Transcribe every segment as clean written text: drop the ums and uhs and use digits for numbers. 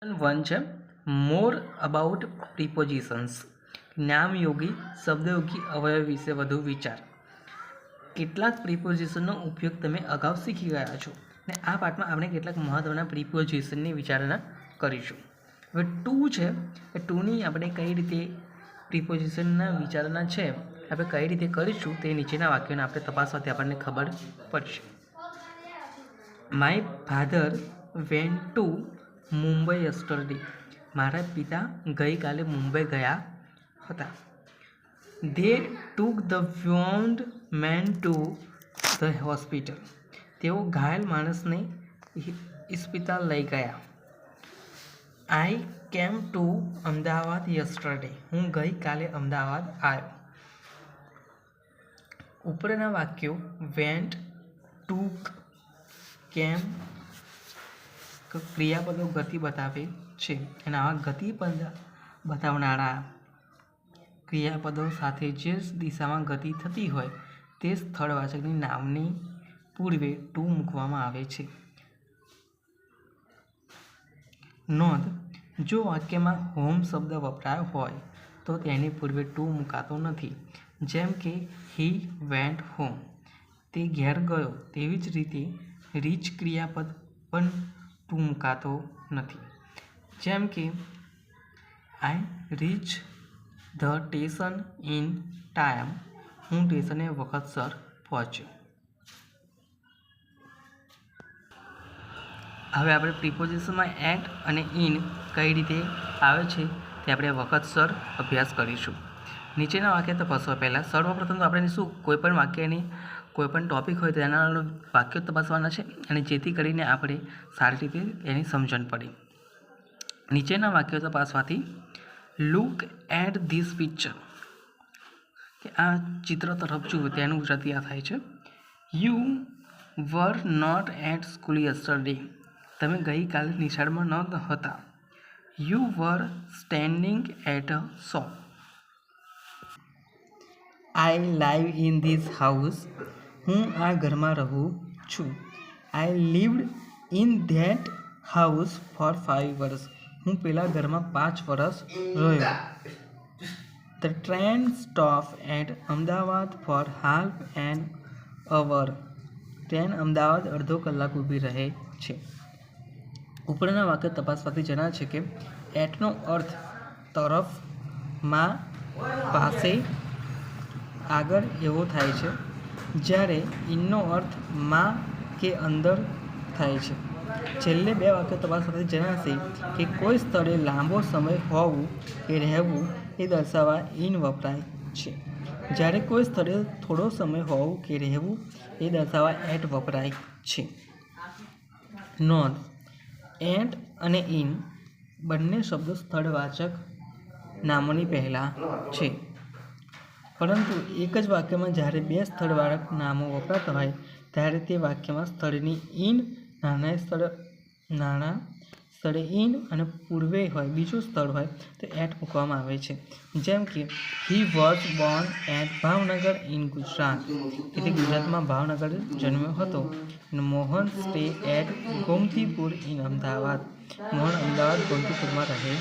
One है more about प्रीपोजिशन्स। नामयोगी शब्दयोगी अवयव विषे वधु विचार। કેટલાક પ્રિપોઝિશનનો ઉપયોગ તમે અગાઉ શીખી ગયા છો ને આ પાઠમાં આપણે કેટલાક મહત્ત્વના પ્રિપોઝિશનની વિચારણા કરીશું। હવે ટુ છે એ ટુની આપણે કઈ રીતે પ્રિપોઝિશનના વિચારણા છે આપણે કઈ રીતે કરીશું તે નીચેના વાક્યોને આપણે તપાસવાથી આપણને ખબર પડશે। My father went to Mumbai yesterday. મારા પિતા ગઈકાલે મુંબઈ ગયા હતા। They took the wounded man to the hospital. તેઓ ઘાયલ માણસને ઇસ્પિતાલ લઈ ગયા। I came to Ahmedabad yesterday. હું ગઈકાલે અમદાવાદ આવ્યો। ઉપરના વાક્યો went, took, came ક્રિયાપદો ગતિ બતાવે છે અને આવા ગતિ બતાવનારા ક્રિયાપદો સાથે જે દિશામાં ગતિ થતી હોય તે સ્થળવાચકની નામની પૂર્વે ટુ મૂકવામાં આવે છે। નોંધ: જો વાક્યમાં હોમ શબ્દ વપરાયો હોય તો તેની પૂર્વે ટુ મૂકાતો નથી। જેમ કે હી વેન્ટ હોમ, તે ઘેર ગયો। તેવી જ રીતે રીચ ક્રિયાપદ પણ ટુ મૂકાતો નથી। જેમ કે I reach the station in time, હું સ્ટેશને વખતસર પહોંચ્યો। હવે આપણે પ્રિપોઝિશનમાં એટ અને ઇન કઈ રીતે આવે છે તે આપણે વખતસર અભ્યાસ કરીશું। નીચેના વાક્ય તપાસવા પહેલાં સર્વપ્રથમ તો આપણે શું કોઈપણ વાક્યની કોઈપણ ટૉપિક હોય તો એના વાક્યો તપાસવાના છે અને જેથી કરીને આપણે સારી રીતે એની સમજણ પડે। નીચેના વાક્યો તપાસવાથી લુક એટ ધીસ પિક્ચર, કે આ ચિત્ર તરફ જુઓ તેનું ગુજરાતી આ થાય છે you were not at school yesterday, તમે ગઈકાલે નિશાળમાં ન હતા। You were standing at a shop. I live in this house, હું આ ઘરમાં રહું છું। I lived in that house for 5 વર્ષ, હું પેલા ઘરમાં 5 વર્ષ રહ્યો। The train stop at Ahmedabad for half an hour, train Ahmedabad અડધો કલાક ઊભી રહે છે। ઉપરના વાક્ય તપાસવાથી જણાય છે કે એટનો અર્થ તરફ, માં, પાસે, આગળ એવો થાય છે, જ્યારે ઇનનો અર્થ માં કે અંદર થાય છે। છેલ્લે બે વાક્યો તપાસવાથી જણાશે કે કોઈ સ્થળે લાંબો સમય હોવું કે રહેવું એ દર્શાવવા ઇન વપરાય છે, જ્યારે કોઈ સ્થળે થોડો સમય હોવું કે રહેવું એ દર્શાવવા એટ વપરાય છે। નોંધ: એટ અને ઇન બંને શબ્દો સ્થળવાચક નામોની પહેલાં છે, પરંતુ એક જ વાક્યમાં જ્યારે બે સ્થળવાચક નામો વપરાતા હોય ત્યારે તે વાક્યમાં સ્થળની ઇન નાના સ્થળે ઇન અને પૂર્વે હોય બીજું સ્થળ હોય તો એટ મૂકવામાં આવે છે। જેમ કે he was born at Bhavnagar in Gujarat, એટલે ગુજરાતમાં ભાવનગર જન્મ્યો હતો। Mohan stay at Gomtipur in Ahmedabad, Mohan Ahmedabad ગોમતીપુરમાં રહે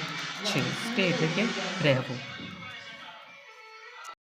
છે। સ્ટે એટલે કે રહેવું।